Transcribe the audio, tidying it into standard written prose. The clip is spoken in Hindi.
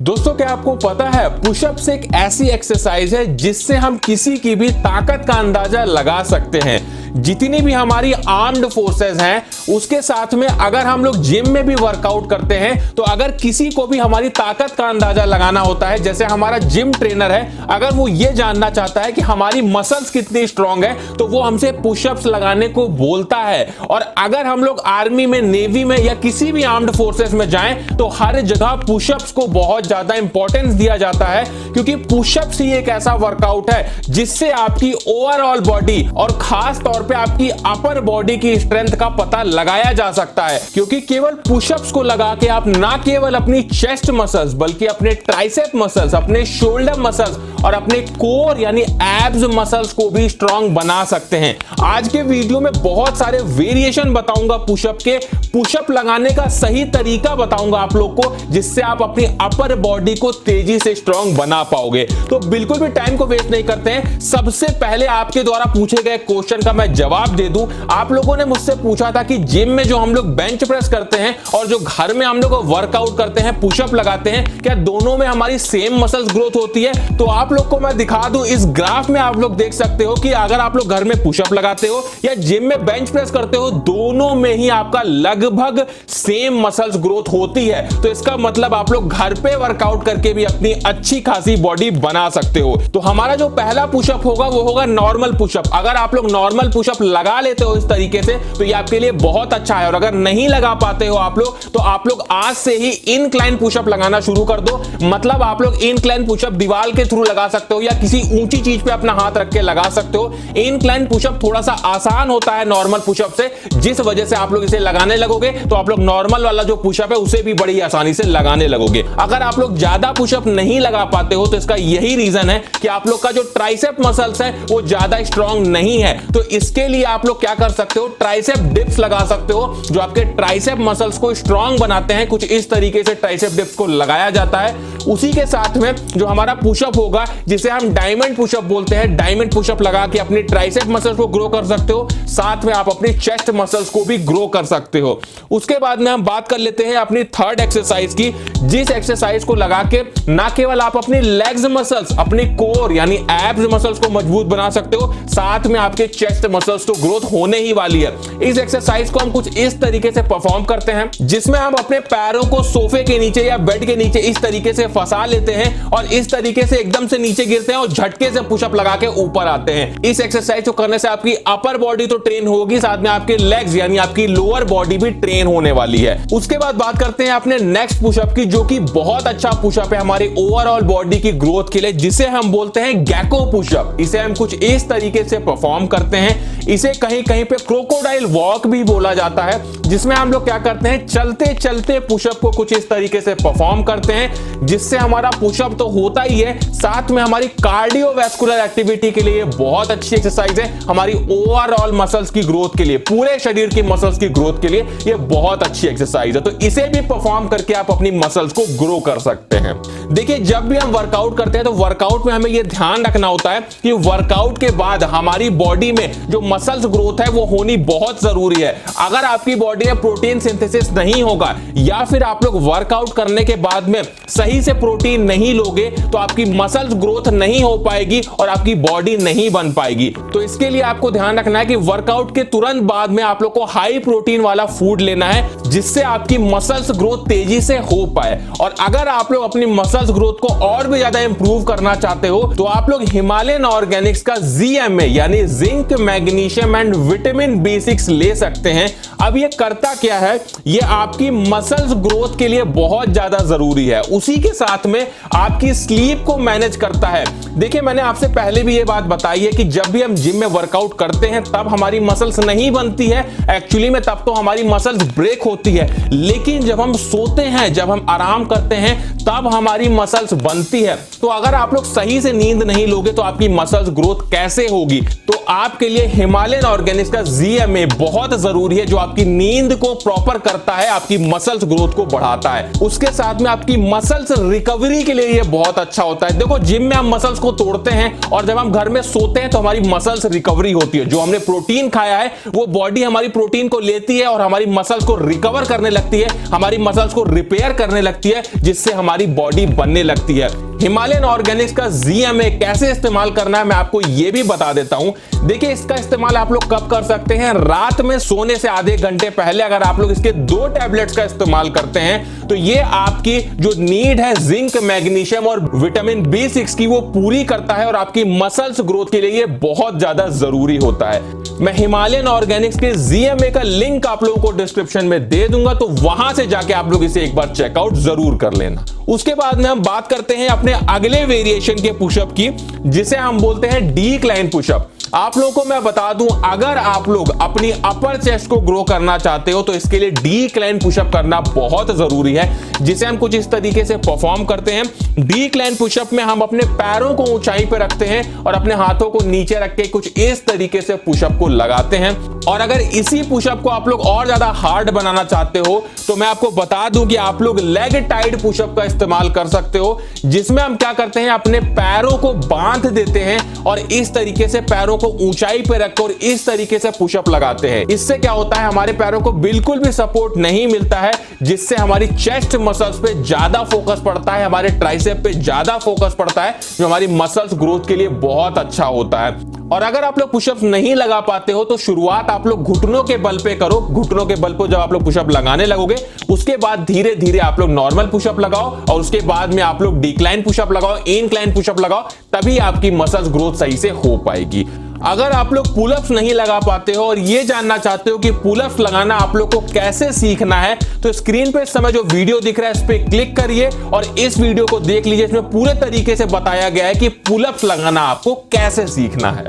दोस्तों क्या आपको पता है पुशअप्स एक ऐसी एक्सरसाइज है जिससे हम किसी की भी ताकत का अंदाजा लगा सकते हैं। जितनी भी हमारी आर्म्ड फोर्सेस हैं उसके साथ में अगर हम लोग जिम में भी वर्कआउट करते हैं तो अगर किसी को भी हमारी ताकत का अंदाजा लगाना होता है, जैसे हमारा जिम ट्रेनर है, अगर वो ये जानना चाहता है कि हमारी मसल्स कितनी स्ट्रांग है तो वो हमसे पुशअप्स लगाने को बोलता है। और अगर हम लोग आर्मी में, नेवी में या किसी भी आर्म्ड फोर्सेस में जाएं तो हर जगह पुशअप्स को बहुत ज्यादा इंपॉर्टेंस दिया जाता है, क्योंकि पुशअप्स ही एक ऐसा वर्कआउट है जिससे आपकी ओवरऑल बॉडी और खास तौर पे आपकी अपर बॉडी की स्ट्रेंथ का पता लगाया जा सकता है। क्योंकि केवल पुशअप्स को लगा के आप ना केवल अपनी चेस्ट मसल्स बल्कि अपने ट्राइसेप मसल्स, अपने शोल्डर मसल्स और अपने कोर यानी एब्स मसल्स को भी स्ट्रांग बना सकते हैं। आज के वीडियो में बहुत सारे वेरिएशन बताऊंगा पुशअप के, पुशअप लगाने का सही तरीका बताऊंगा आप लोग को, जिससे आप अपनी अपर बॉडी को तेजी से स्ट्रांग बना पाओगे। तो बिल्कुल भी टाइम को वेस्ट नहीं करते हैं, सबसे पहले आपके द्वारा पूछे गए क्वेश्चन का मैं जवाब दे दूं। आप लोगों ने मुझसे पूछा था कि जिम में जो हम लोग बेंच प्रेस करते हैं और जो घर में हम लोग वर्कआउट करते हैं, पुशअप लगाते हैं, क्या दोनों में हमारी सेम मसल्स ग्रोथ होती है? तो आप लोग को मैं दिखा दूं, इस ग्राफ में आप लोग देख सकते हो कि अगर आप लोग घर में पुशअप लगाते हो या जिम में बेंच प्रेस करते हो, दोनों में ही आपका लगभग सेम मसल्स ग्रोथ होती है। तो इसका मतलब आप लोग घर पे वर्कआउट करके भी अपनी अच्छी खासी बॉडी बना सकते हो। तो हमारा जो पहला पुशअप होगा वो होगा नॉर्मल पुशअप। अगर आप लोग नॉर्मल पुशअप लगा लेते हो इस तरीके से तो ये आपके लिए बहुत अच्छा है, और अगर नहीं लगा पाते हो आप लोग तो आप लोग आज से ही इनक्लाइन पुशअप लगाना शुरू कर दो। मतलब आप लोग इनक्लाइन पुशअप दीवार के थ्रू लगा सकते हो या किसी ऊंची चीज पे अपना हाथ रख के लगा सकते हो। इनक्लाइन पुशअप थोड़ा सा आसान होता है नॉर्मल पुशअप से, जिस वजह से आप लोग इसे लगाने लगोगे तो आप लोग नॉर्मल वाला जो पुशअप है उसे भी बड़ी आसानी से लगाने लगोगे। अगर आप लोग ज्यादा पुशअप नहीं लगा पाते हो तो इसका यही रीजन है कि आप लोग का जो ट्राइसेप मसल्स है वो ज्यादा स्ट्रांग नहीं है। तो इसके लिए आप लोग क्या कर सकते हो, ट्राइसेप डिप्स लगा सकते हो जो आपके ट्राइसेप मसल्स को स्ट्रांग बनाते हैं। कुछ इस तरीके से ट्राइसेप डिप्स को लगाया जाता है। उसी के साथ में जो हमारा पुशअप होगा जिसे हम डायमंड पुशअप बोलते हैं, डायमंड पुशअप लगा के अपनी ट्राइसेप मसल्स को ग्रो कर सकते हो, साथ में आप अपनी चेस्ट मसल्स को भी ग्रो कर सकते हो। उसके बाद में हम बात कर लेते हैं अपनी थर्ड एक्सरसाइज की, जिस एक्सरसाइज को लगा के ना केवल आप अपनी लेग्स मसल्स, अपनी कोर यानी एब्स मसल्स को मजबूत बना सकते हो, साथ में आपके चेस्ट मसल्स तो ग्रोथ होने ही वाली है। इस एक्सरसाइज को हम कुछ इस तरीके से परफॉर्म करते हैं जिसमें हम अपने पैरों को सोफे के नीचे या बेड के नीचे इस तरीके से फंसा लेते हैं और इस तरीके से एकदम से नीचे गिरते हैं और झटके से पुशअप लगा के ऊपर आते हैं। इस एक्सरसाइज को करने से आपकी अपर बॉडी तो ट्रेन होगी, साथ में आपके लेग्स यानी आपकी लोअर बॉडी भी ट्रेन होने वाली है। उसके बाद बात करते हैं अपने नेक्स्ट पुशअप की, जो कि बहुत अच्छा पुशअप है हमारी ओवरऑल बॉडी की ग्रोथ के लिए, जिसे हम बोलते हैं गेको पुशअप। इसे हम कुछ इस तरीके से परफॉर्म करते हैं। इसे कहीं कहीं पे क्रोकोडाइल वॉक भी बोला जाता है, जिसमें हम लोग क्या करते हैं, चलते चलते पुशअप को कुछ इस तरीके से परफॉर्म करते हैं, जिससे हमारा पुशअप तो होता ही है, साथ में हमारी कार्डियोवैस्कुलर एक्टिविटी के लिए बहुत अच्छी एक्सरसाइज है। हमारी ओवरऑल मसल्स की ग्रोथ के लिए, पूरे शरीर की मसल्स की ग्रोथ के लिए ये बहुत अच्छी एक्सरसाइज है। तो इसे भी परफॉर्म करके आप अपनी मसल्स को ग्रो कर सकते हैं। देखिए, जब भी हम वर्कआउट करते हैं तो वर्कआउट में हमें यह ध्यान रखना होता है कि वर्कआउट के बाद हमारी बॉडी में जो मसल्स ग्रोथ है वो होनी बहुत जरूरी है। अगर आपकी बॉडी में प्रोटीन सिंथेसिस नहीं होगा या फिर आप लोग वर्कआउट करने के बाद में सही से प्रोटीन नहीं लोगे तो आपकी मसल्स ग्रोथ नहीं हो पाएगी और आपकी बॉडी नहीं बन पाएगी। तो इसके लिए आपको ध्यान रखना है कि वर्कआउट के तुरंत बाद में आप लोग को हाई प्रोटीन वाला फूड लेना है, जिससे आपकी मसल्स ग्रोथ तेजी से हो पाए। और अगर आप लोग अपनी मसल्स ग्रोथ को और भी ज्यादा इंप्रूव करना चाहते हो तो आप लोग हिमालयन ऑर्गेनिक्स का ZMA यानी zinc, magnesium and vitamin B6 ले सकते हैं। अब ये करता क्या है, ये आपकी मसल्स ग्रोथ के लिए बहुत ज्यादा जरूरी है। उसी के साथ में आपकी स्लीप को मैनेज करता है। देखिए, मैंने आपसे पहले भी ये बात बताई है कि जब भी हम जिम में वर्कआउट करते हैं तब हमारी मसल्स नहीं बनती है, एक्चुअली में तब तो हमारी मसल्स ब्रेक होती है। लेकिन जब हम सोते हैं, जब हम आराम करते हैं, तब हमारी मसल्स बनती है। तो अगर आप लोग सही से नींद नहीं लोगे तो आपकी मसल्स ग्रोथ कैसे होगी? तो आपके लिए हिमालयन ऑर्गेनिक्स का ZMA बहुत जरूरी है, जो आपकी नींद को प्रॉपर करता है, आपकी मसल्स ग्रोथ को बढ़ाता है। उसके साथ में आपकी मसल्स रिकवरी के लिए ये बहुत अच्छा होता है। देखो, जिम में हम मसल्स को तोड़ते हैं और जब हम घर में सोते हैं तो हमारी मसल्स रिकवरी होती है। जो हमने प्रोटीन खाया है वो बॉडी हमारी प्रोटीन को लेती है और हमारी मसल्स को रिकवर करने लगती है, हमारी मसल्स को रिपेयर करने लगती है, जिससे हमारी बॉडी बनने लगती है। हिमालयन ऑर्गेनिक्स का ZMA कैसे इस्तेमाल करना है मैं आपको यह भी बता देता हूं। देखिए, इसका इस्तेमाल आप लोग कब कर सकते हैं? रात में सोने से आधे घंटे पहले अगर आप लोग इसके 2 टैबलेट्स का इस्तेमाल करते हैं तो ये आपकी जो नीड है जिंक, मैग्नीशियम और विटामिन B6 की वो पूरी करता है और आपकी मसल्स ग्रोथ के लिए ये बहुत ज्यादा जरूरी होता है। मैं हिमालयन ऑर्गेनिक्स के ZMA का लिंक आप लोगों को डिस्क्रिप्शन में दे दूंगा, तो वहां से जाके आप लोग इसे एक बार चेकआउट जरूर कर लेना। उसके बाद में हम बात करते हैं अपने अगले वेरिएशन के पुशअप की, जिसे हम बोलते हैं डिक्लाइन पुशअप। आप लोगों को मैं बता दूं, अगर आप लोग अपनी अपर चेस्ट को ग्रो करना चाहते हो तो इसके लिए डिक्लाइन पुशअप करना बहुत जरूरी है, जिसे हम कुछ इस तरीके से परफॉर्म करते हैं। डिक्लाइन पुशअप में हम अपने पैरों को ऊंचाई पर रखते हैं और अपने हाथों को नीचे रख के कुछ इस तरीके से पुशअप को लगाते हैं। और अगर इसी पुशअप को आप लोग और ज्यादा हार्ड बनाना चाहते हो तो मैं आपको बता दूं कि आप लोग लेग टाइड पुशअप का इस्तेमाल कर सकते हो, जिसमें हम क्या करते हैं, अपने पैरों को बांध देते हैं और इस तरीके से पैरों को ऊंचाई पे रखकर इस तरीके से पुशअप लगाते हैं। इससे क्या होता है, हमारे पैरों को बिल्कुल भी सपोर्ट नहीं मिलता है, जिससे हमारी चेस्ट मसल्स पे ज्यादा फोकस पड़ता है, हमारे ट्राइसेप पे ज्यादा फोकस पड़ता है, जो हमारी मसल्स ग्रोथ के लिए बहुत अच्छा होता है। और अगर आप लोग पुशअप्स नहीं लगा पाते हो तो शुरुआत आप लोग घुटनों के बल पे करो। घुटनों के बल पे जब आप लोग पुशअप लगाने लगोगे उसके बाद धीरे धीरे आप लोग नॉर्मल पुशअप लगाओ और उसके बाद में आप लोग डिक्लाइन पुशअप लगाओ, इंक्लाइन पुशअप लगाओ, तभी आपकी मसल्स ग्रोथ सही से हो पाएगी। अगर आप लोग पुलअप्स नहीं लगा पाते हो और ये जानना चाहते हो कि पुलअप्स लगाना आप लोग को कैसे सीखना है, तो स्क्रीन पे इस समय जो वीडियो दिख रहा है इस पे क्लिक करिए और इस वीडियो को देख लीजिए। इसमें पूरे तरीके से बताया गया है कि पुलअप्स लगाना आपको कैसे सीखना है।